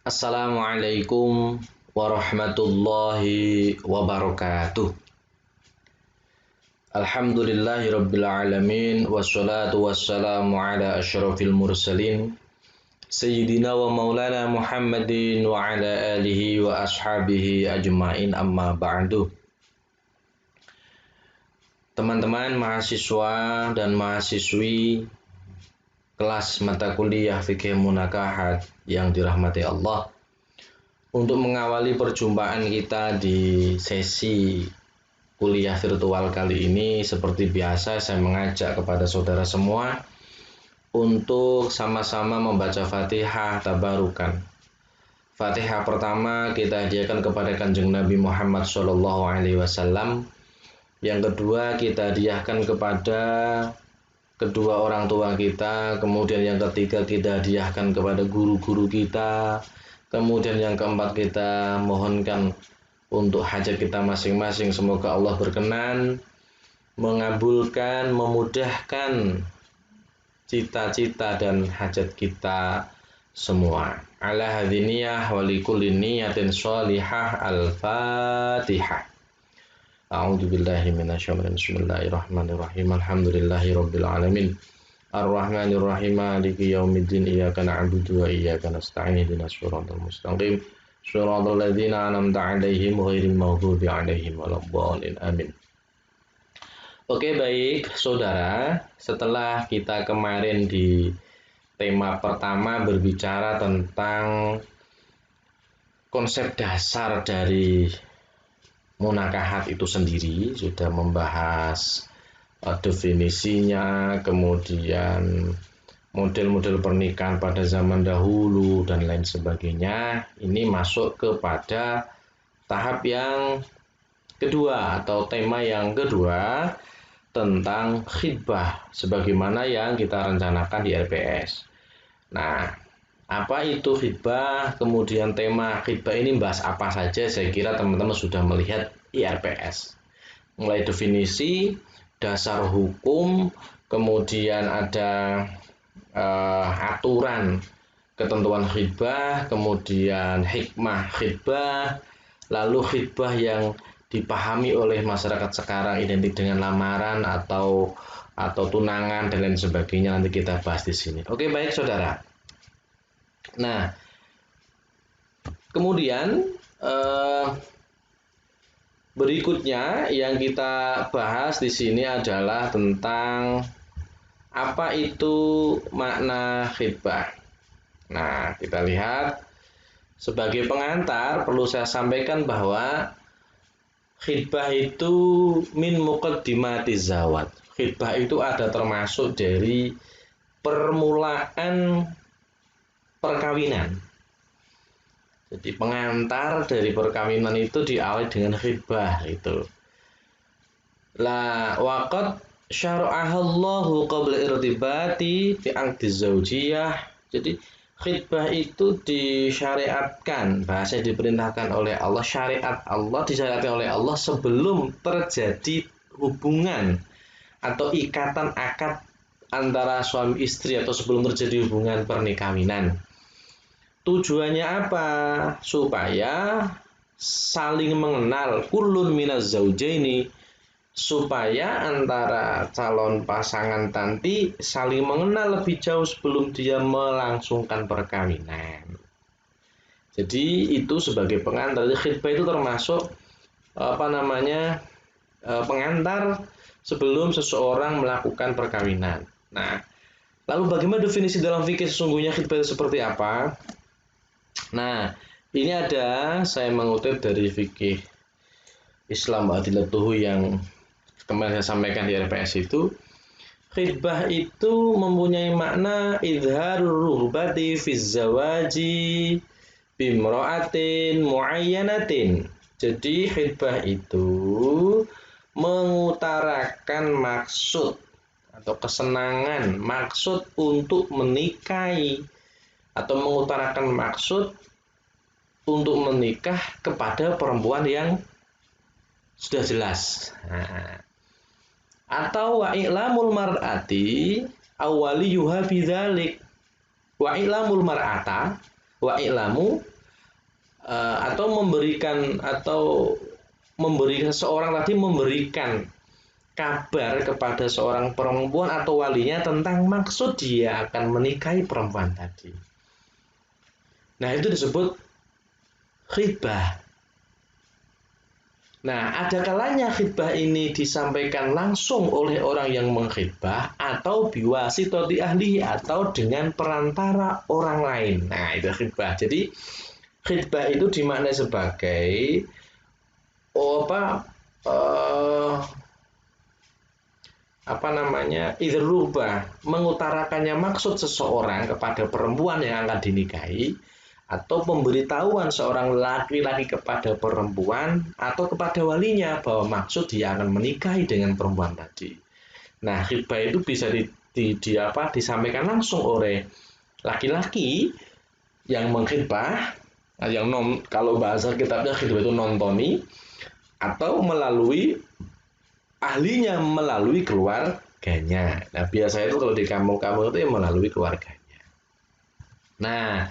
Assalamualaikum warahmatullahi wabarakatuh. Alhamdulillahirabbil alamin wassalatu wassalamu ala asyrafil mursalin sayyidina wa maulana Muhammadin wa ala alihi wa ashabihi ajmain amma ba'du. Teman-teman mahasiswa dan mahasiswi kelas mata kuliah fikih munakahat yang dirahmati Allah, untuk mengawali perjumpaan kita di sesi kuliah virtual kali ini, seperti biasa saya mengajak kepada saudara semua untuk sama-sama membaca Fatihah tabarukan. Fatihah pertama kita hadiahkan kepada Kanjeng Nabi Muhammad SAW. Yang kedua kita hadiahkan kepada kedua orang tua kita, kemudian yang ketiga kita hadiahkan kepada guru-guru kita, kemudian yang keempat kita mohonkan untuk hajat kita masing-masing. Semoga Allah berkenan mengabulkan, memudahkan cita-cita dan hajat kita semua. Ala hadziniyah wa likulli niyatin sholihah. Al-Fatihah. A'udzubillahi minasyaitonir rajim. Bismillahirrahmanirrahim. Alhamdulillahirabbil alamin. Arrahmanirrahim. Maliki yaumiddin. Iyyaka na'budu wa iyyaka nasta'in. Ihdinas shiratal mustaqim. Shiratal ladzina an'amta 'alaihim ghairil maghdubi 'alaihim waladdallin. Amin. Oke, baik saudara, setelah kita kemarin di tema pertama berbicara tentang konsep dasar dari munakahat itu sendiri, sudah membahas definisinya, kemudian model-model pernikahan pada zaman dahulu dan lain sebagainya. Ini masuk kepada tahap yang kedua atau tema yang kedua tentang khitbah sebagaimana yang kita rencanakan di RPS. Nah, apa itu khitbah? Kemudian tema khitbah ini bahas apa saja? Saya kira teman-teman sudah melihat IRPS. Mulai definisi, dasar hukum, kemudian ada aturan ketentuan khitbah, kemudian hikmah khitbah, lalu khitbah yang dipahami oleh masyarakat sekarang identik dengan lamaran atau tunangan dan lain sebagainya. Nanti kita bahas di sini. Oke, baik saudara. Nah, kemudian berikutnya yang kita bahas di sini adalah tentang apa itu makna khitbah. Nah, kita lihat sebagai pengantar perlu saya sampaikan bahwa khitbah itu min muqaddimatiz zawaj. Khitbah itu ada termasuk dari permulaan perkawinan. Jadi pengantar dari perkawinan itu diawali dengan khitbah itu. La waqad syara'ahallahu qabla irtibati fi aqdiz zaujiyah. Jadi khitbah itu disyariatkan, bahasa diperintahkan oleh Allah, syariat Allah disyariatkan oleh Allah sebelum terjadi hubungan atau ikatan akad antara suami istri atau sebelum terjadi hubungan pernikahan. Tujuannya apa? Supaya saling mengenal, kullun minaz zaujaini, supaya antara calon pasangan nanti saling mengenal lebih jauh sebelum dia melangsungkan perkawinan. Jadi itu sebagai pengantar. Khitbah itu termasuk pengantar sebelum seseorang melakukan perkawinan. Nah, lalu bagaimana definisi dalam fikih sesungguhnya khitbah itu seperti apa? Nah, ini ada saya mengutip dari fikih Islam Adilatuhu yang kemarin saya sampaikan di RPS itu. Khitbah itu mempunyai makna idharur ruhbati fiz zawaji bimra'atin muayyanatin. Jadi khitbah itu mengutarakan maksud atau kesenangan, maksud untuk menikahi atau mengutarakan maksud untuk menikah kepada perempuan yang sudah jelas. Nah, atau wa i'lamul mar'ati awwaliyuha bidzalik. Wa i'lamul mar'ata wa i'lamu atau memberikan seorang tadi memberikan kabar kepada seorang perempuan atau walinya tentang maksud dia akan menikahi perempuan tadi. Nah, itu disebut khitbah. Nah, ada kalanya khitbah ini disampaikan langsung oleh orang yang mengkhitbah atau biwasitati ahli atau dengan perantara orang lain. Nah, itu khitbah. Jadi, khitbah itu dimaknai sebagai mengutarakannya maksud seseorang kepada perempuan yang akan dinikahi, atau pemberitahuan seorang laki-laki kepada perempuan atau kepada walinya bahwa maksud dia akan menikahi dengan perempuan tadi. Nah, khitbah itu bisa disampaikan langsung oleh laki-laki yang mengkhitbah, kalau bahasa kitabnya khitbah itu nontoni, atau melalui ahlinya, melalui keluarganya. Nah, biasanya itu kalau di kampung-kampung itu melalui keluarganya. Nah,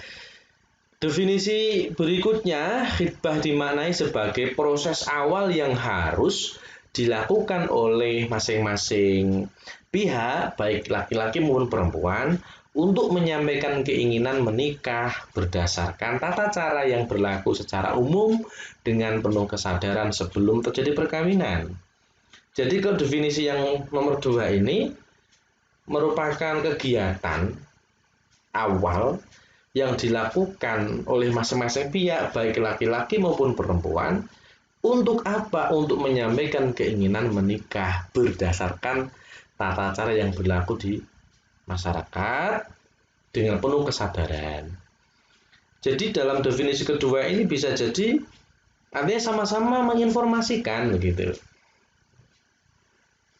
definisi berikutnya, khitbah dimaknai sebagai proses awal yang harus dilakukan oleh masing-masing pihak, baik laki-laki maupun perempuan, untuk menyampaikan keinginan menikah berdasarkan tata cara yang berlaku secara umum dengan penuh kesadaran sebelum terjadi perkawinan. Jadi kalau definisi yang nomor 2 ini merupakan kegiatan awal yang dilakukan oleh masing-masing pihak, baik laki-laki maupun perempuan, untuk apa? Untuk menyampaikan keinginan menikah berdasarkan tata cara yang berlaku di masyarakat dengan penuh kesadaran. Jadi dalam definisi kedua ini bisa jadi artinya sama-sama menginformasikan begitu.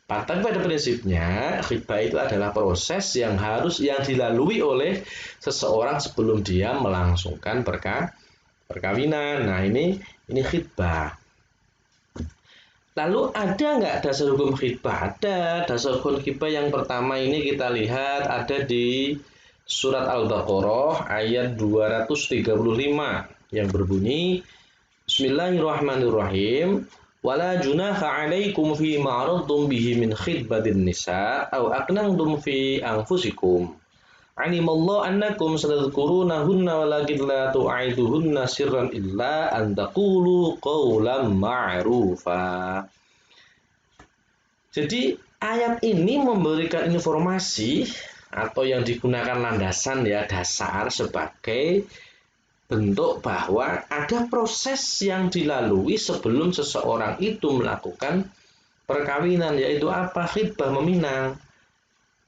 Tapi pada prinsipnya khitbah itu adalah proses yang dilalui oleh seseorang sebelum dia melangsungkan perkawinan. Nah, ini khitbah. Lalu ada nggak dasar hukum khitbah? Ada. Dasar hukum khitbah yang pertama ini kita lihat ada di surat Al-Baqarah ayat 235 yang berbunyi Bismillahirrahmanirrahim. Wala junaha 'alaikum fi ma'radtum bihi min khitbatin nisa aw aqnantum fi anfusikum. 'Alimallahu annakum satadhkurunahunna walakin la tu'iduhunna sirran illa an taqulu qawlan ma'rufa. Jadi ayat ini memberikan informasi atau yang digunakan landasan dasar sebagai bentuk bahwa ada proses yang dilalui sebelum seseorang itu melakukan perkawinan, yaitu apa? Khitbah, meminang.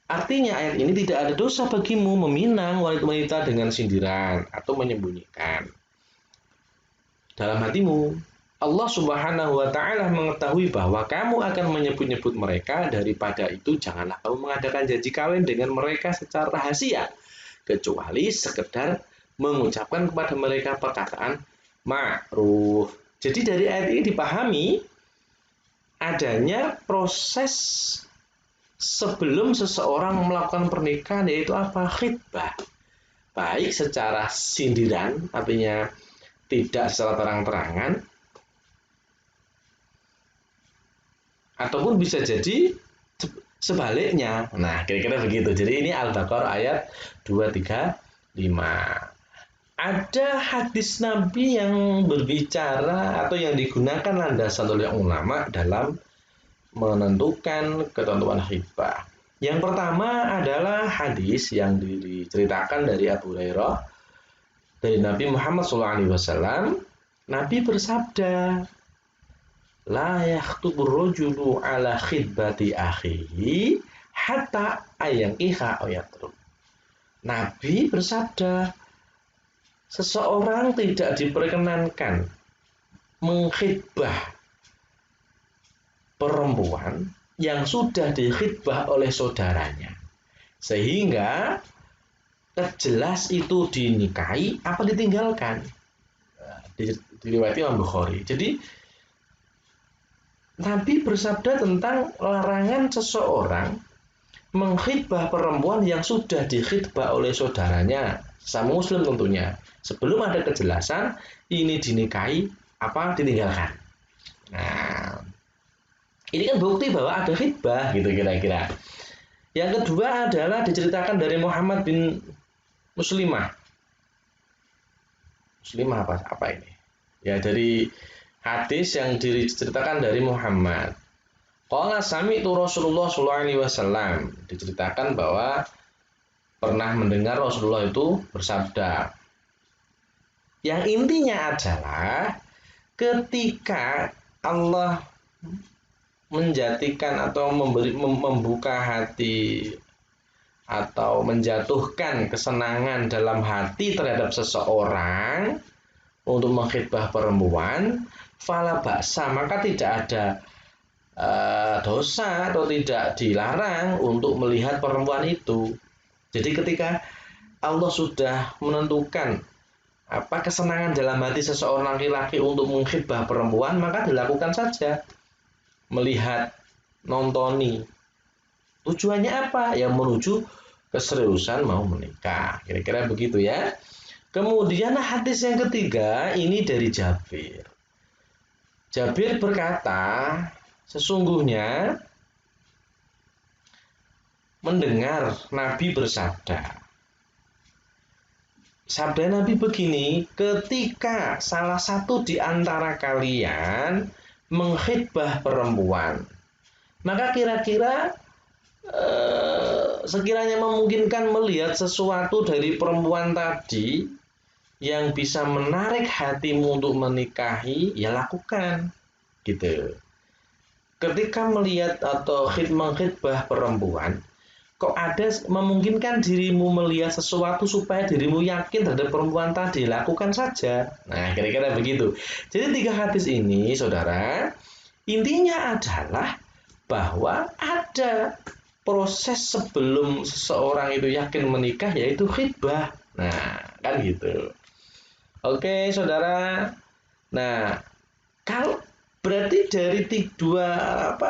Artinya ayat ini tidak ada dosa bagimu meminang wanita-wanita dengan sindiran atau menyembunyikan dalam hatimu. Allah Subhanahu wa Ta'ala mengetahui bahwa kamu akan menyebut-nyebut mereka, daripada itu janganlah kamu mengadakan janji kawin dengan mereka secara rahasia, kecuali sekedar mengucapkan kepada mereka perkataan ma'ruf. Jadi dari ayat ini dipahami adanya proses sebelum seseorang melakukan pernikahan, yaitu apa? Khitbah. Baik secara sindiran, artinya tidak secara terang-terangan, ataupun bisa jadi sebaliknya. Nah, kira-kira begitu. Jadi ini Al-Baqarah ayat 235. Ada hadis Nabi yang berbicara atau yang digunakan landasan oleh ulama dalam menentukan ketentuan khitbah. Yang pertama adalah hadis yang diceritakan dari Abu Hurairah dari Nabi Muhammad SAW. Nabi bersabda, la yakhtubur rajulu ala khitbati akhihi hatta ayankiha aw yatruk. Nabi bersabda, seseorang tidak diperkenankan mengkhitbah perempuan yang sudah dikhitbah oleh saudaranya, sehingga terjelas itu dinikahi apa ditinggalkan. Diriwayatkan Imam Bukhari. Jadi Nabi bersabda tentang larangan seseorang mengkhitbah perempuan yang sudah dikhitbah oleh saudaranya, Sesama muslim tentunya. Sebelum ada kejelasan ini dinikahi apa ditinggalkan. Nah, ini kan bukti bahwa ada khitbah gitu kira-kira. Yang kedua adalah diceritakan dari Muhammad bin Muslimah. Muslimah apa ini? Ya dari hadis yang diceritakan dari Muhammad. Qala sami'tu Rasulullah sallallahu alaihi wasallam, diceritakan bahwa pernah mendengar Rasulullah itu bersabda. Yang intinya adalah ketika Allah menjadikan atau membuka hati atau menjatuhkan kesenangan dalam hati terhadap seseorang untuk mengkhitbah perempuan, fala ba'sa, maka tidak ada dosa atau tidak dilarang untuk melihat perempuan itu. Jadi ketika Allah sudah menentukan apa kesenangan dalam hati seseorang laki-laki untuk mengkhitbah perempuan, maka dilakukan saja. Melihat, nontoni. Tujuannya apa? Ya menuju keseriusan mau menikah. Kira-kira begitu ya. Kemudian hadis yang ketiga ini dari Jabir. Jabir berkata, sesungguhnya mendengar Nabi bersabda. Sabda Nabi begini, ketika salah satu di antara kalian mengkhitbah perempuan, maka kira-kira sekiranya memungkinkan melihat sesuatu dari perempuan tadi yang bisa menarik hatimu untuk menikahi, ya lakukan gitu. Ketika melihat atau mengkhitbah perempuan, kok ada memungkinkan dirimu melihat sesuatu supaya dirimu yakin terhadap perempuan tadi, lakukan saja. Nah, kira-kira begitu. Jadi 3 hadis ini, saudara, intinya adalah bahwa ada proses sebelum seseorang itu yakin menikah, yaitu khitbah. Nah, kan gitu. Oke, saudara. Nah, kalau berarti dari dua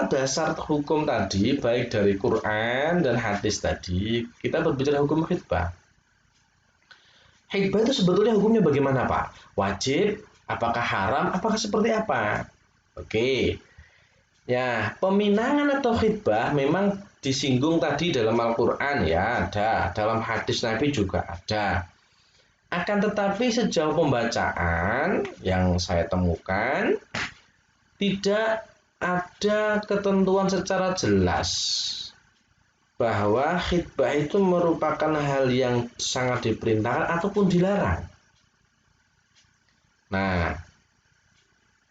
dasar hukum tadi, baik dari Quran dan hadis tadi, kita berbicara hukum khitbah. Khitbah itu sebetulnya hukumnya bagaimana, Pak? Wajib? Apakah haram? Apakah seperti apa? Oke. Ya, peminangan atau khitbah memang disinggung tadi dalam Al-Quran ya, ada. Dalam hadis Nabi juga ada. Akan tetapi sejauh pembacaan yang saya temukan, tidak ada ketentuan secara jelas bahwa khitbah itu merupakan hal yang sangat diperintahkan ataupun dilarang. Nah,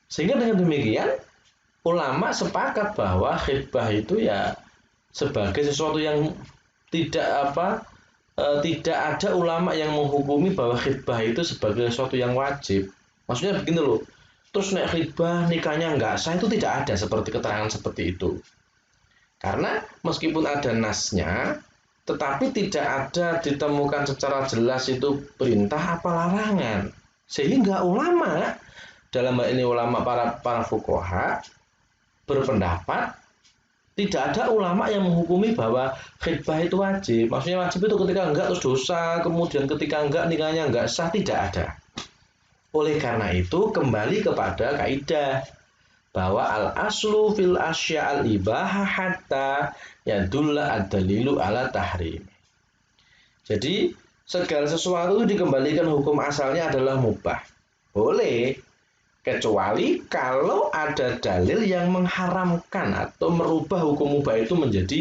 sehingga dengan demikian ulama sepakat bahwa khitbah itu ya sebagai sesuatu yang tidak ada ulama yang menghukumi bahwa khitbah itu sebagai sesuatu yang wajib. Maksudnya begini loh. Terus nek khitbah nikahnya nggak sah, itu tidak ada seperti keterangan seperti itu. Karena meskipun ada nasnya, tetapi tidak ada ditemukan secara jelas itu perintah apa larangan. Sehingga ulama, dalam hal ini ulama para fuqaha, berpendapat tidak ada ulama yang menghukumi bahwa khitbah itu wajib. Maksudnya wajib itu ketika enggak terus dosa, kemudian ketika enggak nikahnya enggak sah, tidak ada. Oleh karena itu kembali kepada kaidah bahwa al-aslu fil asya al-ibaha hatta yadulla ad-dalilu ala tahrim. Jadi segala sesuatu dikembalikan hukum asalnya adalah mubah. Boleh, kecuali kalau ada dalil yang mengharamkan atau merubah hukum mubah itu menjadi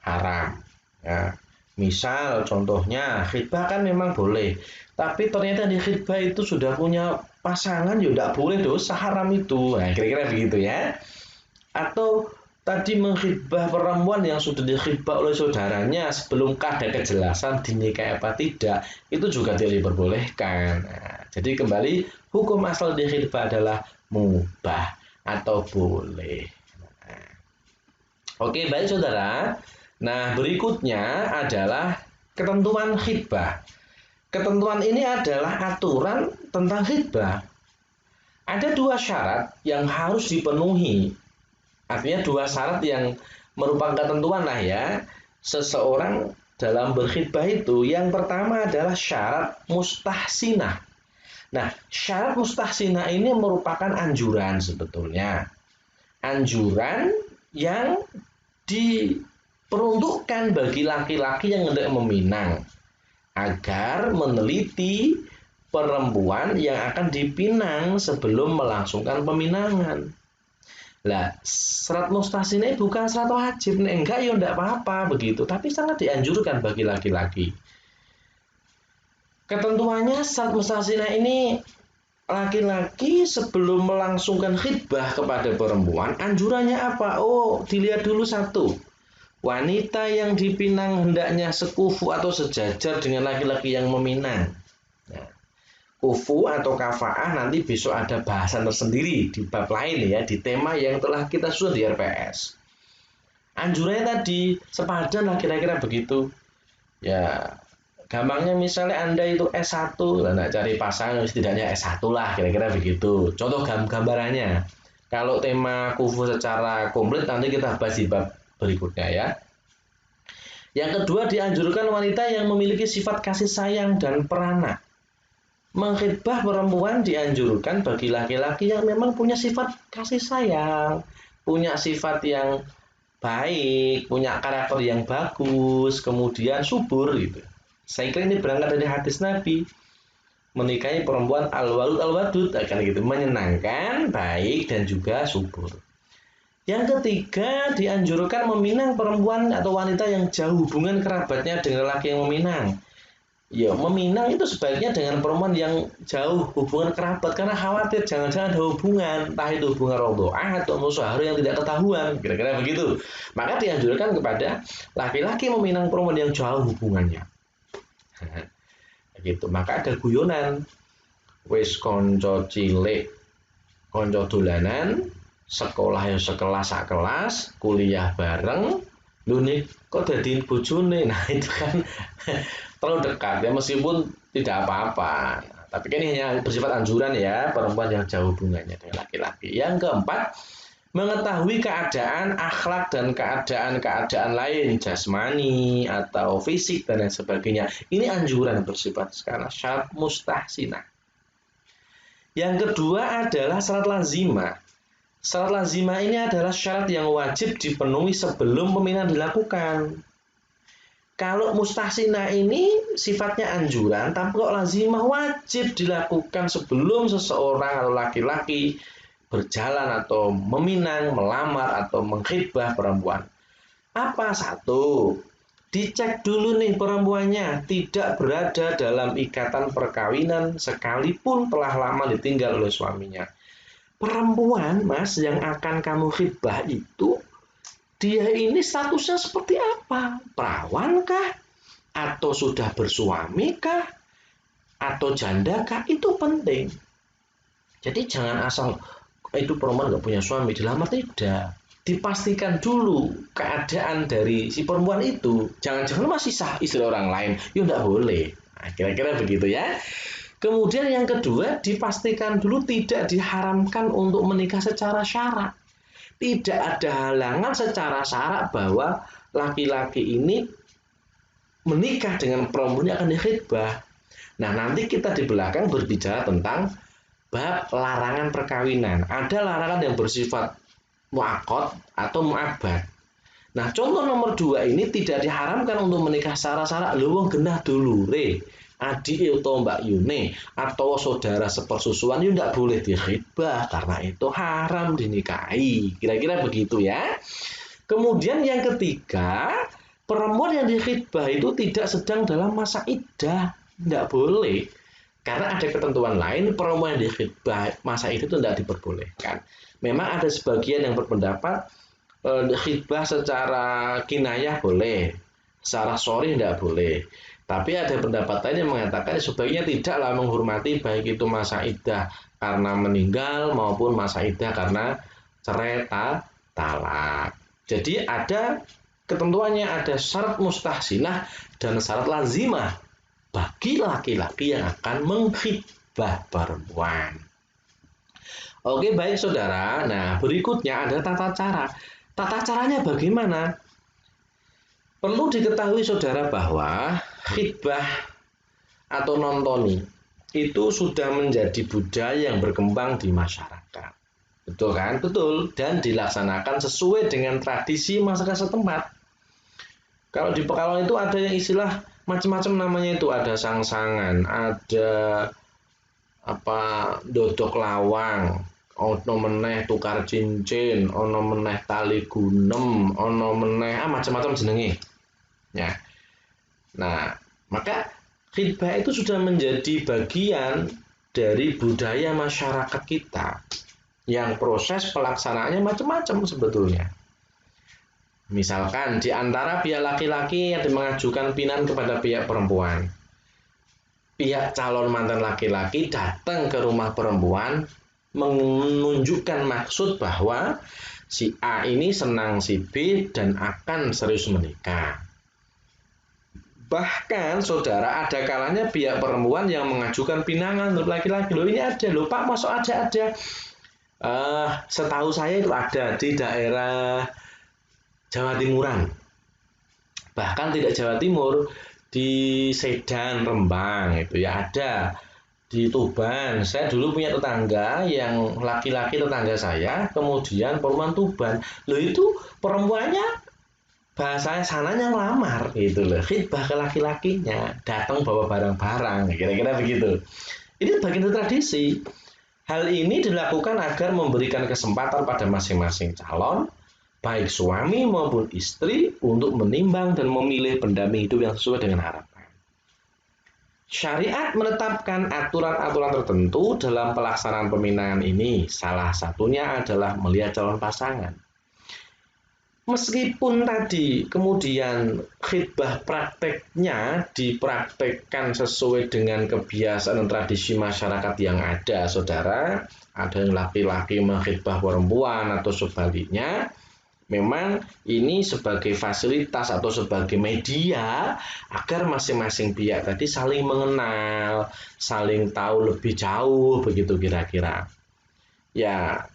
haram. Ya. Misal contohnya khitbah kan memang boleh, tapi ternyata di khitbah itu sudah punya pasangan, ya tidak boleh, dosa haram itu. Nah, kira-kira begitu ya. Atau tadi mengkhitbah perempuan yang sudah dikhitbah oleh saudaranya sebelum ada kejelasan dinikahi apa tidak, itu juga tidak diperbolehkan. Nah, jadi kembali hukum asal di khitbah adalah mubah atau boleh. Nah, oke, baik saudara. Nah, berikutnya adalah ketentuan khitbah. Ketentuan ini adalah aturan tentang khitbah. Ada 2 syarat yang harus dipenuhi. Artinya 2 syarat yang merupakan ketentuan lah ya. Seseorang dalam berkhidbah itu yang pertama adalah syarat mustahsinah. Nah, syarat mustahsinah ini merupakan anjuran sebetulnya. Anjuran yang diperuntukkan bagi laki-laki yang hendak meminang agar meneliti perempuan yang akan dipinang sebelum melangsungkan peminangan. Lah, syarat mustahsinah bukan syarat wajib, nih enggak ya enggak apa-apa begitu, tapi sangat dianjurkan bagi laki-laki. Ketentuannya syarat mustahsinah ini laki-laki sebelum melangsungkan khidbah kepada perempuan, anjurannya apa? Oh, dilihat dulu satu. Wanita yang dipinang hendaknya sekufu atau sejajar dengan laki-laki yang meminang. Nah, kufu atau kafaah nanti besok ada bahasan tersendiri di bab lain ya, di tema yang telah kita susun di RPS. Anjurannya tadi sepadan lah kira-kira begitu. Ya, gampangnya misalnya Anda itu S1, nah cari pasangan setidaknya S1 lah kira-kira begitu. Contoh gambarannya. Kalau tema kufu secara komplit nanti kita bahas di bab berikutnya ya. Yang kedua, dianjurkan wanita yang memiliki sifat kasih sayang dan peranak. Mengkhidbah perempuan dianjurkan bagi laki-laki yang memang punya sifat kasih sayang, punya sifat yang baik, punya karakter yang bagus, kemudian subur gitu. Saya kira ini berangkat dari hadis Nabi, menikahi perempuan al-walud al-wadud akan gitu, menyenangkan, baik dan juga subur. Yang ketiga, dianjurkan meminang perempuan atau wanita yang jauh hubungan kerabatnya dengan laki yang meminang. Ya, meminang itu sebaiknya dengan perempuan yang jauh hubungan kerabat karena khawatir jangan-jangan ada hubungan, entah itu hubungan rodoah atau musuharu yang tidak ketahuan, kira-kira begitu. Maka dianjurkan kepada laki-laki meminang perempuan yang jauh hubungannya. Gitu. Maka ada guyonan, wis konco cilik, konco dolanan, sekolah ya sekelas sakelas, kuliah bareng, lu nih kok dadiin bojone. Nah itu kan terlalu dekat ya, meskipun tidak apa-apa, tapi kan ini hanya bersifat anjuran ya, perempuan yang jauh hubungannya dengan laki-laki. Yang keempat, mengetahui keadaan akhlak dan keadaan lain jasmani atau fisik dan lain sebagainya. Ini anjuran bersifat karena syarat mustahsinah. Yang kedua adalah syarat lazimah. Syarat lazimah ini adalah syarat yang wajib dipenuhi sebelum pemindahan dilakukan. Kalau mustahsinah ini sifatnya anjuran, tapi kok lazimah wajib dilakukan sebelum seseorang atau laki-laki berjalan atau meminang, melamar atau mengkhidbah perempuan. Apa? Satu, dicek dulu nih perempuannya tidak berada dalam ikatan perkawinan sekalipun telah lama ditinggal oleh suaminya. Perempuan, Mas, yang akan kamu khidbah itu dia ini statusnya seperti apa? Perawan kah? Atau sudah bersuami kah? Atau janda kah? Itu penting. Jadi jangan asal itu perempuan nggak punya suami dilamar, tidak. Dipastikan dulu keadaan dari si perempuan itu. Jangan-jangan masih sah istri orang lain. Ya nggak boleh. Nah, kira-kira begitu ya. Kemudian yang kedua, dipastikan dulu tidak diharamkan untuk menikah secara syarak. Tidak ada halangan secara syarak bahwa laki-laki ini menikah dengan perempuan yang akan dikhidbah. Nah, nanti kita di belakang berbicara tentang bab larangan perkawinan. Ada larangan yang bersifat mu'akkad atau mu'abbad. Nah, contoh nomor 2 ini tidak diharamkan untuk menikah secara syarak. Lho wong genah dulure, adik atau Mbak Yune atau saudara sepersusuan itu tidak boleh dikhidbah karena itu haram dinikahi. Kira-kira begitu ya. Kemudian yang ketiga, perempuan yang dikhidbah itu tidak sedang dalam masa iddah, tidak boleh. Karena ada ketentuan lain, perempuan yang dikhidbah masa itu tidak diperbolehkan. Memang ada sebagian yang berpendapat khidbah secara kinayah boleh, secara sharih tidak boleh. Tapi ada pendapat lain yang mengatakan sebaiknya tidaklah menghormati baik itu masa iddah karena meninggal maupun masa iddah karena cerai talak. Jadi ada ketentuannya, ada syarat mustahsinah dan syarat lazimah bagi laki-laki yang akan mengkhidbah perempuan. Oke, baik saudara. Nah, berikutnya ada tata cara. Tata caranya bagaimana? Perlu diketahui saudara bahwa khitbah atau nontoni itu sudah menjadi budaya yang berkembang di masyarakat. Betul kan? Betul. Dan dilaksanakan sesuai dengan tradisi masyarakat setempat. Kalau di Pekalongan itu ada yang istilah macam-macam namanya itu, ada sangsangan, ada apa dodok lawang, ono meneh tukar cincin, ono meneh tali gunem, ono meneh macam-macam jenenge. Ya. Nah, maka khitbah itu sudah menjadi bagian dari budaya masyarakat kita yang proses pelaksanaannya macam-macam sebetulnya. Misalkan di antara pihak laki-laki yang mengajukan pinangan kepada pihak perempuan, pihak calon mantan laki-laki datang ke rumah perempuan menunjukkan maksud bahwa si A ini senang si B dan akan serius menikah. Bahkan saudara, ada kalanya pihak perempuan yang mengajukan pinangan untuk laki-laki. Loh, ini ada loh Pak, masuk ada. Setahu saya itu ada di daerah Jawa Timuran. Bahkan tidak Jawa Timur, di Sedan, Rembang itu ya ada. Di Tuban, saya dulu punya tetangga yang laki-laki tetangga saya, kemudian perempuan Tuban. Loh, itu perempuannya bahasa sananya ngelamar gitu loh, khitbah ke laki-lakinya, datang bawa barang-barang, kira-kira begitu. Ini bagian dari tradisi. Hal ini dilakukan agar memberikan kesempatan pada masing-masing calon, baik suami maupun istri, untuk menimbang dan memilih pendamping hidup yang sesuai dengan harapan. Syariat menetapkan aturan-aturan tertentu dalam pelaksanaan peminangan ini. Salah satunya adalah melihat calon pasangan. Meskipun tadi kemudian khitbah prakteknya dipraktekkan sesuai dengan kebiasaan dan tradisi masyarakat yang ada, saudara, ada yang laki-laki mengkhitbah perempuan atau sebaliknya, memang ini sebagai fasilitas atau sebagai media agar masing-masing pihak tadi saling mengenal, saling tahu lebih jauh, begitu kira-kira. Ya,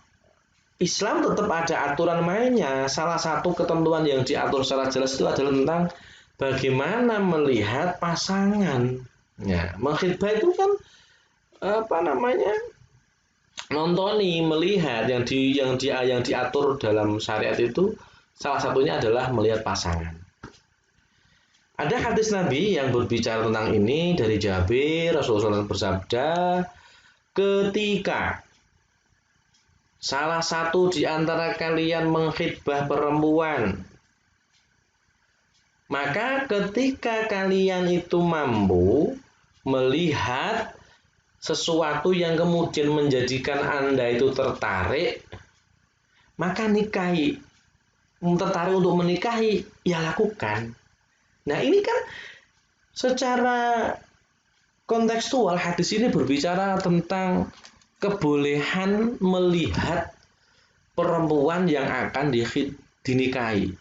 Islam tetap ada aturan mainnya. Salah satu ketentuan yang diatur secara jelas itu adalah tentang bagaimana melihat pasangan. Ya, mengkhitbah itu kan nontoni, melihat yang diatur dalam syariat itu salah satunya adalah melihat pasangan. Ada hadis Nabi yang berbicara tentang ini dari Jabir. Rasulullah bersabda, ketika salah satu di antara kalian mengkhitbah perempuan, maka ketika kalian itu mampu melihat sesuatu yang kemudian menjadikan Anda itu tertarik, maka nikahi. Tertarik untuk menikahi, ya lakukan. Nah, ini kan secara kontekstual hadis ini berbicara tentang kebolehan melihat perempuan yang akan dinikahi.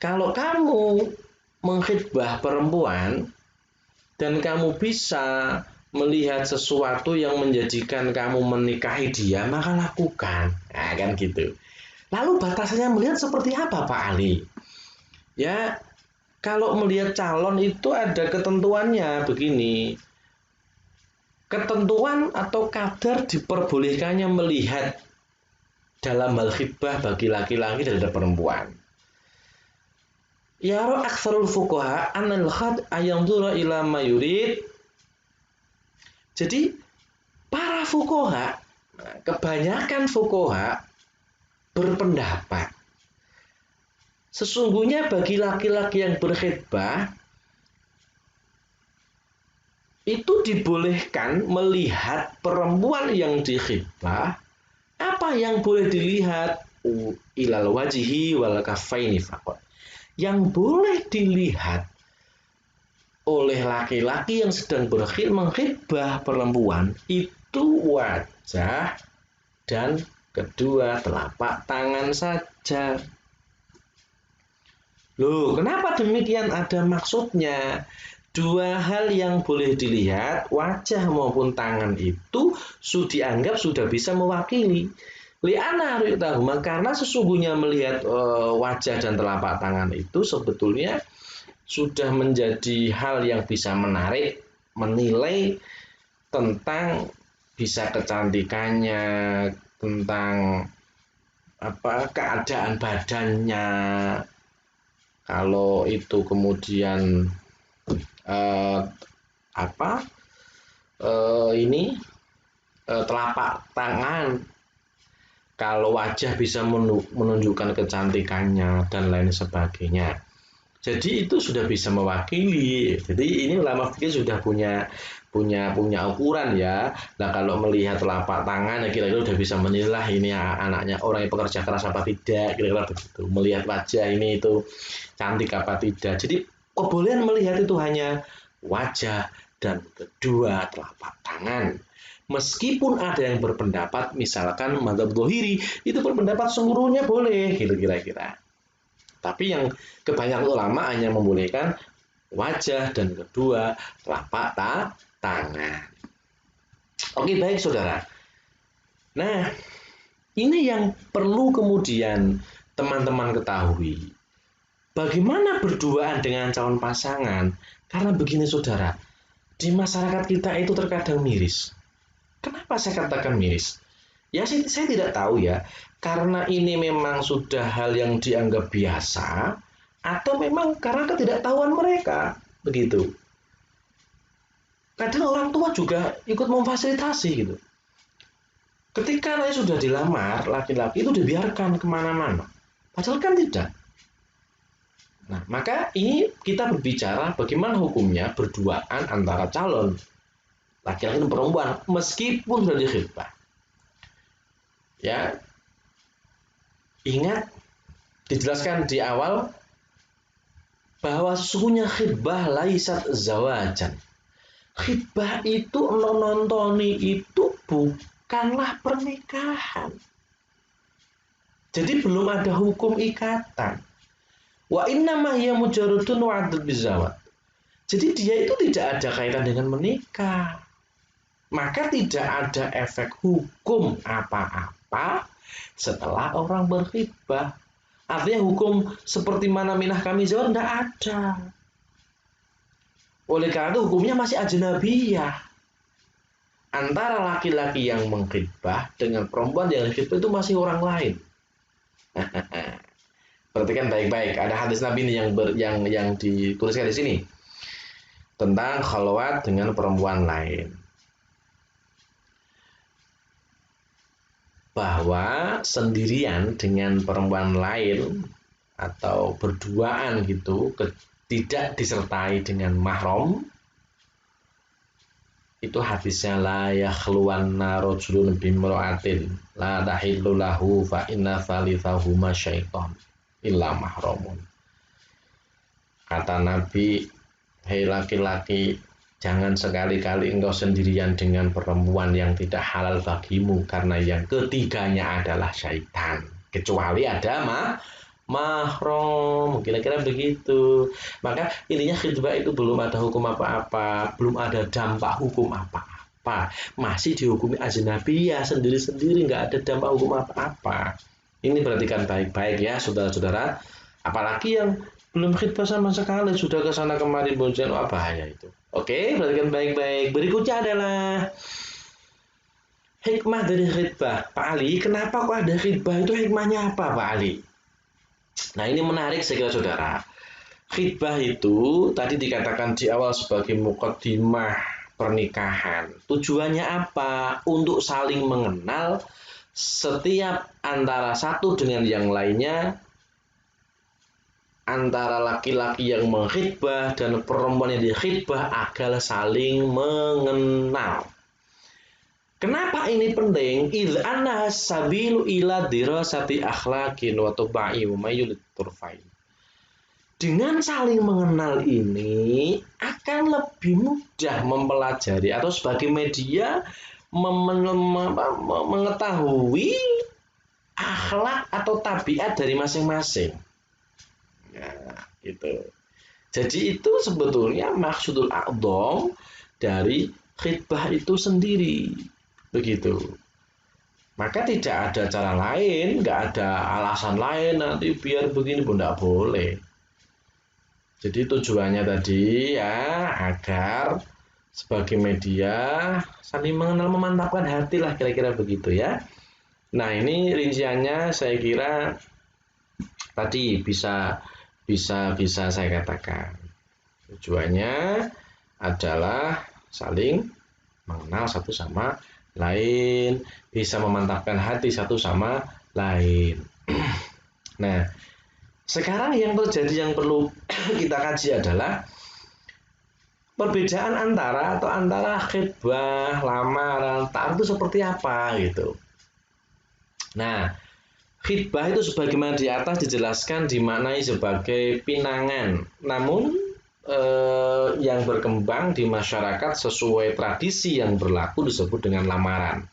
Kalau kamu mengkhitbah perempuan dan kamu bisa melihat sesuatu yang menjadikan kamu menikahi dia, maka lakukan. Nah, kan gitu. Lalu batasannya melihat seperti apa, Pak Ali? Ya, kalau melihat calon itu ada ketentuannya begini. Ketentuan atau kadar diperbolehkannya melihat dalam hal khitbah bagi laki-laki terhadap perempuan. Yara aktsarul fuqaha annal khad ayanzura ila ma yurid. Jadi para fuqaha, kebanyakan fuqaha berpendapat sesungguhnya bagi laki-laki yang berkhitbah itu dibolehkan melihat perempuan yang dikhitbah. Apa yang boleh dilihat? Ilal wajihi wal kaffaini faqat. Yang boleh dilihat oleh laki-laki yang sedang mengkhitbah perempuan itu wajah dan kedua telapak tangan saja. Loh, kenapa demikian? Ada maksudnya. Dua hal yang boleh dilihat, wajah maupun tangan itu dianggap sudah bisa mewakili. Karena sesungguhnya melihat wajah dan telapak tangan itu sebetulnya sudah menjadi hal yang bisa menarik, menilai tentang bisa kecantikannya, tentang keadaan badannya. Kalau itu kemudian eh, apa ini telapak tangan, kalau wajah bisa menunjukkan kecantikannya dan lain sebagainya. Jadi itu sudah bisa mewakili. Jadi ini ulama fikih sudah punya ukuran ya. Nah kalau melihat telapak tangan, ya kira-kira sudah bisa menilai ini anaknya orang yang pekerja keras apa tidak, kira-kira begitu. Melihat wajah ini itu cantik apa tidak. Jadi kebolehan melihat itu hanya wajah dan kedua telapak tangan. Meskipun ada yang berpendapat, misalkan madzhab Dhohiri, itu berpendapat seluruhnya boleh, gitu kira-kira. Tapi yang kebanyakan ulama hanya membolehkan wajah dan kedua telapak tangan. Oke, baik saudara. Nah, ini yang perlu kemudian teman-teman ketahui. Bagaimana berduaan dengan calon pasangan? Karena begini saudara, di masyarakat kita itu terkadang miris. Kenapa saya katakan miris? Ya saya tidak tahu ya, karena ini memang sudah hal yang dianggap biasa, atau memang karena ketidaktahuan mereka, begitu. Kadang orang tua juga ikut memfasilitasi gitu. Ketika anaknya sudah dilamar, laki-laki itu dibiarkan kemana-mana. Padahal kan tidak. Nah, maka ini kita berbicara bagaimana hukumnya berduaan antara calon laki-laki dan perempuan meskipun sudah dikhitbah. Ya, ingat dijelaskan di awal bahwa sesungguhnya khitbah laisat zawajan. Khitbah itu nontoni itu bukanlah pernikahan. Jadi belum ada hukum ikatan. Wa innama hiya mujarradun wa'dud bizawaj. Jadi dia itu tidak ada kaitan dengan menikah. Maka tidak ada efek hukum apa-apa setelah orang berkhitbah. Artinya hukum seperti mana minah kami zawaj tidak ada. Oleh karena itu hukumnya masih ajnabiyah. Antara laki-laki yang mengkhitbah dengan perempuan yang khitbah itu masih orang lain. Perhatikan baik-baik. Ada hadis Nabi yang dituliskan di sini tentang khalwat dengan perempuan lain. Bahwa sendirian dengan perempuan lain atau berduaan gitu tidak disertai dengan mahram, itu hadisnya la yakhluwanna rajulun bimra'atin la tahillu lahu fa inna thalithahuma syaitan illa mahramun. Kata Nabi, hei laki-laki, jangan sekali-kali engkau sendirian dengan perempuan yang tidak halal bagimu, karena yang ketiganya adalah syaitan. Kecuali ada mahram, kira-kira begitu. Maka intinya khitbah itu belum ada hukum apa-apa, belum ada dampak hukum apa-apa. Masih dihukumi ajnabiyah sendiri-sendiri, nggak ada dampak hukum apa-apa. Ini perhatikan baik-baik ya, saudara-saudara. Apalagi yang belum khitbah sama sekali, sudah ke sana kemari bonceng, apa bahaya itu. Oke, perhatikan baik-baik. Berikutnya adalah hikmah dari khitbah. Pak Ali, kenapa kok ada khitbah? Itu hikmahnya apa, Pak Ali? Nah, ini menarik saya kira saudara. Khitbah itu tadi dikatakan di awal sebagai muqaddimah pernikahan. Tujuannya apa? Untuk saling mengenal setiap antara satu dengan yang lainnya, antara laki-laki yang mengkhitbah dan perempuan yang dikhitbah agar saling mengenal. Kenapa ini penting? Idz anna sabilu ila dirasati akhlaqin wa tubai wa mayul turfain. Dengan saling mengenal ini akan lebih mudah mempelajari atau sebagai media mengetahui akhlak atau tabiat dari masing-masing. Ya, gitu. Jadi itu sebetulnya maksudul a'dham dari khitbah itu sendiri. Begitu. Maka tidak ada cara lain, nggak ada alasan lain nanti biar begini pun nggak boleh. Jadi tujuannya tadi ya agar sebagai media saling mengenal memantapkan hati lah kira-kira begitu ya. Nah ini rinciannya saya kira tadi bisa saya katakan. Tujuannya adalah saling mengenal satu sama lain, bisa memantapkan hati satu sama lain. Nah, sekarang yang terjadi yang perlu kita kaji adalah perbedaan antara khitbah, lamaran, ta'aruf itu seperti apa gitu. Nah, khitbah itu sebagaimana di atas dijelaskan dimaknai sebagai pinangan, namun yang berkembang di masyarakat sesuai tradisi yang berlaku disebut dengan lamaran.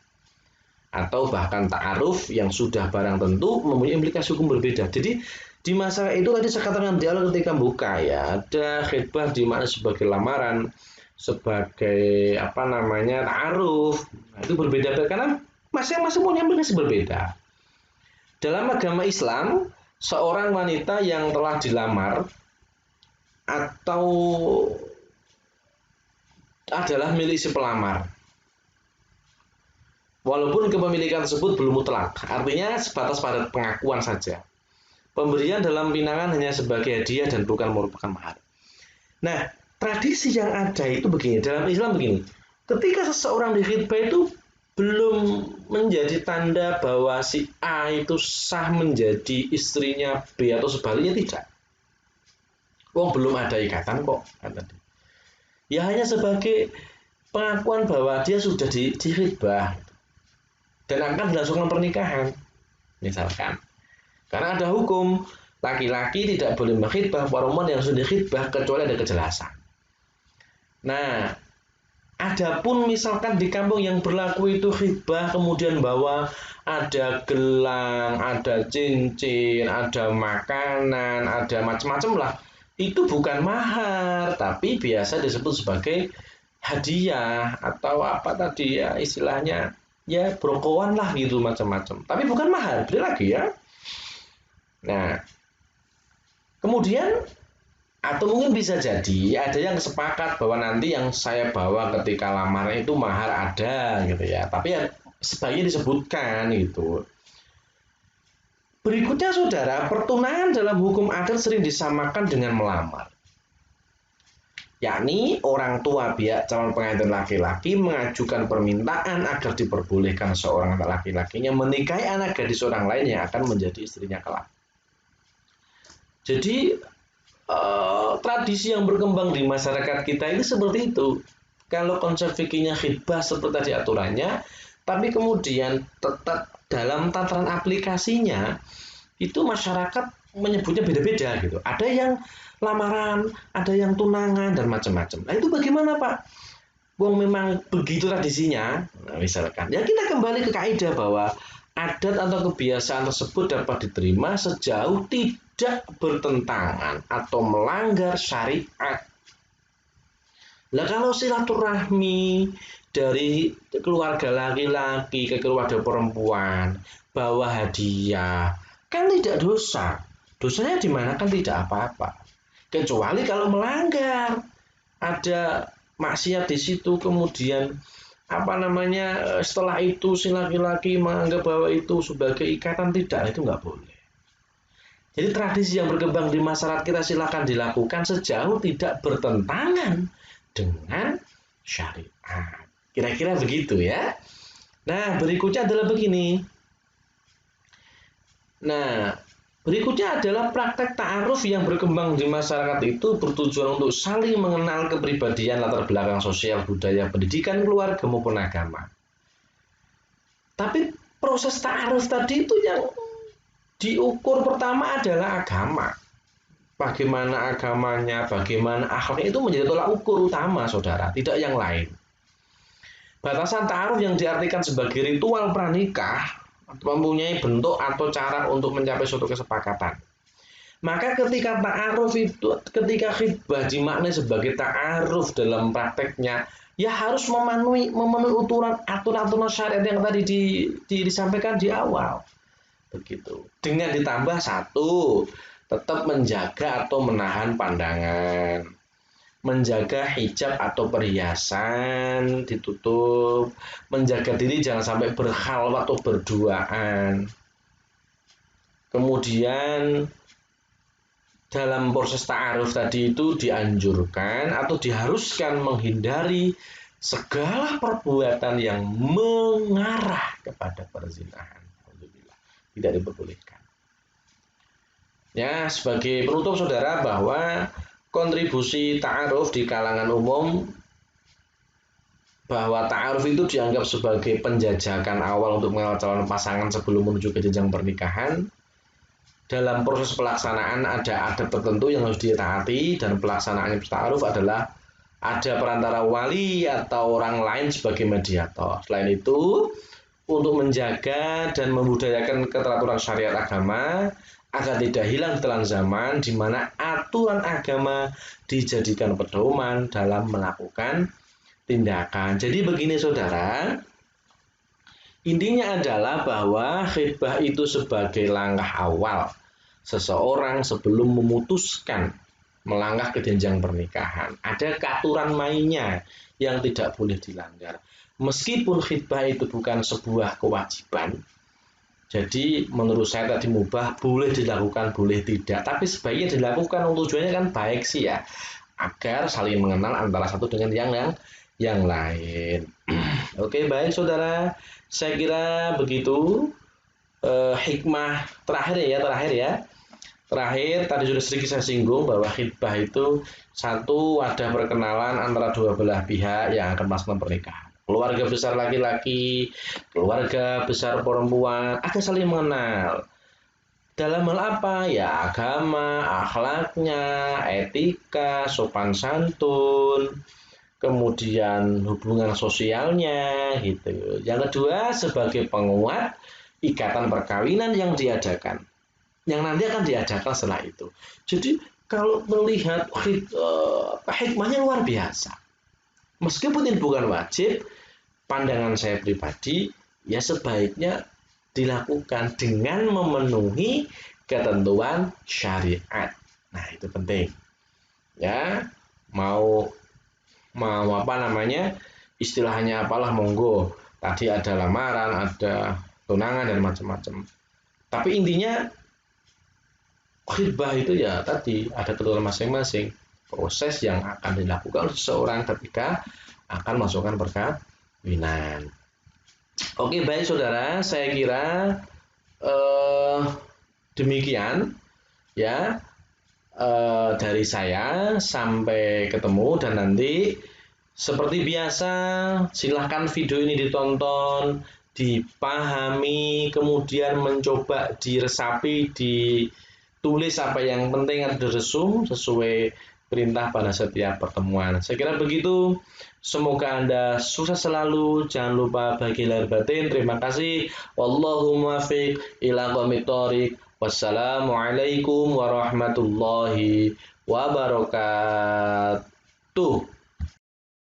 Atau bahkan ta'aruf yang sudah barang tentu mempunyai implikasi hukum berbeda. Jadi di masa itu tadi saya katakan di awal ketika buka ya, ada khitbah di mana sebagai lamaran, sebagai ta'aruf. Nah, itu berbeda karena masing-masing punya implikasi berbeda. Dalam agama Islam, seorang wanita yang telah dilamar atau adalah milik si pelamar. Walaupun kepemilikan tersebut belum mutlak, artinya sebatas pada pengakuan saja. Pemberian dalam pinangan hanya sebagai hadiah dan bukan merupakan mahar. Nah, tradisi yang ada itu begini, dalam Islam begini. Ketika seseorang dikhitbah itu belum menjadi tanda bahwa si A itu sah menjadi istrinya B atau sebaliknya, tidak. Wong belum ada ikatan kok. Ya hanya sebagai pengakuan bahwa dia sudah dikhitbah dan akan dilangsungkan pernikahan, misalkan. Karena ada hukum, laki-laki tidak boleh mengkhitbah perempuan yang sudah dikhitbah kecuali ada kejelasan. Nah, adapun misalkan di kampung yang berlaku itu khitbah kemudian bawa ada gelang, ada cincin, ada makanan, ada macam-macam lah. Itu bukan mahar, tapi biasa disebut sebagai hadiah atau apa tadi ya istilahnya ya brokowan lah gitu macam-macam. Tapi bukan mahar, beli lagi ya. Nah, kemudian atau mungkin bisa jadi ada yang sepakat bahwa nanti yang saya bawa ketika lamaran itu mahar ada gitu ya. Tapi ya sebaiknya disebutkan gitu. Berikutnya saudara, pertunangan dalam hukum adat sering disamakan dengan melamar. Yakni orang tua pihak calon pengantin laki-laki mengajukan permintaan agar diperbolehkan seorang anak laki-lakinya menikahi anak gadis orang lain yang akan menjadi istrinya kelak. Jadi tradisi yang berkembang di masyarakat kita ini seperti itu. Kalau konsep fikihnya khitbah seperti tadi aturannya, tapi kemudian tetap dalam tataran aplikasinya itu masyarakat menyebutnya beda-beda gitu. Ada yang lamaran, ada yang tunangan dan macam-macam. Nah itu bagaimana Pak? Wong memang begitu tradisinya. Nah, misalkan ya kita kembali ke kaidah bahwa adat atau kebiasaan tersebut dapat diterima sejauh tidak bertentangan atau melanggar syariat. Nah kalau silaturahmi dari keluarga laki-laki ke keluarga perempuan bawa hadiah kan tidak dosa. Dosanya di mana kan tidak apa-apa. Kecuali kalau melanggar, ada maksiat di situ, kemudian setelah itu si laki-laki menganggap bahwa itu sebagai ikatan, tidak, itu nggak boleh. Jadi tradisi yang berkembang di masyarakat kita silakan dilakukan sejauh tidak bertentangan dengan syariat. Kira-kira begitu ya. Nah berikutnya adalah begini. Nah berikutnya adalah praktek ta'aruf yang berkembang di masyarakat itu bertujuan untuk saling mengenal kepribadian, latar belakang sosial, budaya, pendidikan, keluarga maupun agama. Tapi proses ta'aruf tadi itu yang diukur pertama adalah agama. Bagaimana agamanya, bagaimana akhlaknya itu menjadi tolak ukur utama, saudara, tidak yang lain. Batasan ta'aruf yang diartikan sebagai ritual pranikah mempunyai bentuk atau cara untuk mencapai suatu kesepakatan. Maka ketika ta'aruf itu, ketika khitbah dimaknai sebagai ta'aruf dalam prakteknya, ya harus memenuhi aturan-aturan syariat yang tadi disampaikan di awal. Begitu. Dengan ditambah satu, tetap menjaga atau menahan pandangan, menjaga hijab atau perhiasan ditutup, menjaga diri jangan sampai berkhalwat atau berduaan. Kemudian dalam proses ta'aruf tadi itu dianjurkan atau diharuskan menghindari segala perbuatan yang mengarah kepada perzinahan. Tidak diperbolehkan. Ya, sebagai penutup saudara bahwa kontribusi ta'aruf di kalangan umum bahwa ta'aruf itu dianggap sebagai penjajakan awal untuk mengenal calon pasangan sebelum menuju ke jenjang pernikahan. Dalam proses pelaksanaan ada adat tertentu yang harus ditaati dan pelaksanaan ta'aruf adalah ada perantara wali atau orang lain sebagai mediator. Selain itu, untuk menjaga dan membudayakan keteraturan syariat agama agar tidak hilang telan zaman di mana aturan agama dijadikan pedoman dalam melakukan tindakan. Jadi begini saudara, intinya adalah bahwa khitbah itu sebagai langkah awal seseorang sebelum memutuskan melangkah ke jenjang pernikahan. Ada aturan mainnya yang tidak boleh dilanggar. Meskipun khitbah itu bukan sebuah kewajiban, jadi menurut saya tadi mubah, boleh dilakukan, boleh tidak. Tapi sebaiknya dilakukan, tujuannya kan baik sih ya, agar saling mengenal antara satu dengan yang lain. Oke, baik saudara, saya kira begitu hikmah terakhir ya. Terakhir tadi sudah sedikit saya singgung bahwa khitbah itu satu wadah perkenalan antara dua belah pihak yang akan melaksanakan pernikahan. Keluarga besar laki-laki, keluarga besar perempuan akan saling mengenal. Dalam hal apa? Ya agama, akhlaknya, etika, sopan santun, kemudian hubungan sosialnya gitu. Yang kedua sebagai penguat ikatan perkawinan yang diadakan, yang nanti akan diadakan setelah itu. Jadi kalau melihat hikmahnya luar biasa. Meskipun ini bukan wajib, pandangan saya pribadi ya sebaiknya dilakukan dengan memenuhi ketentuan syariat. Nah, itu penting. Ya, mau apa namanya? Istilahnya apalah monggo. Tadi ada lamaran, ada tunangan dan macam-macam. Tapi intinya khitbah itu ya tadi ada ketentuan masing-masing, proses yang akan dilakukan oleh seseorang ketika akan masukkan perkawinan. Oke, baik saudara, saya kira demikian ya dari saya, sampai ketemu dan nanti seperti biasa silahkan video ini ditonton, dipahami, kemudian mencoba diresapi, ditulis apa yang penting atau diresum sesuai perintah pada setiap pertemuan. Saya kira begitu. Semoga Anda sukses selalu. Jangan lupa bagi lahir batin. Terima kasih. Wallahumma fiq ila qomit thoriq. Wassalamualaikum warahmatullahi wabarakatuh.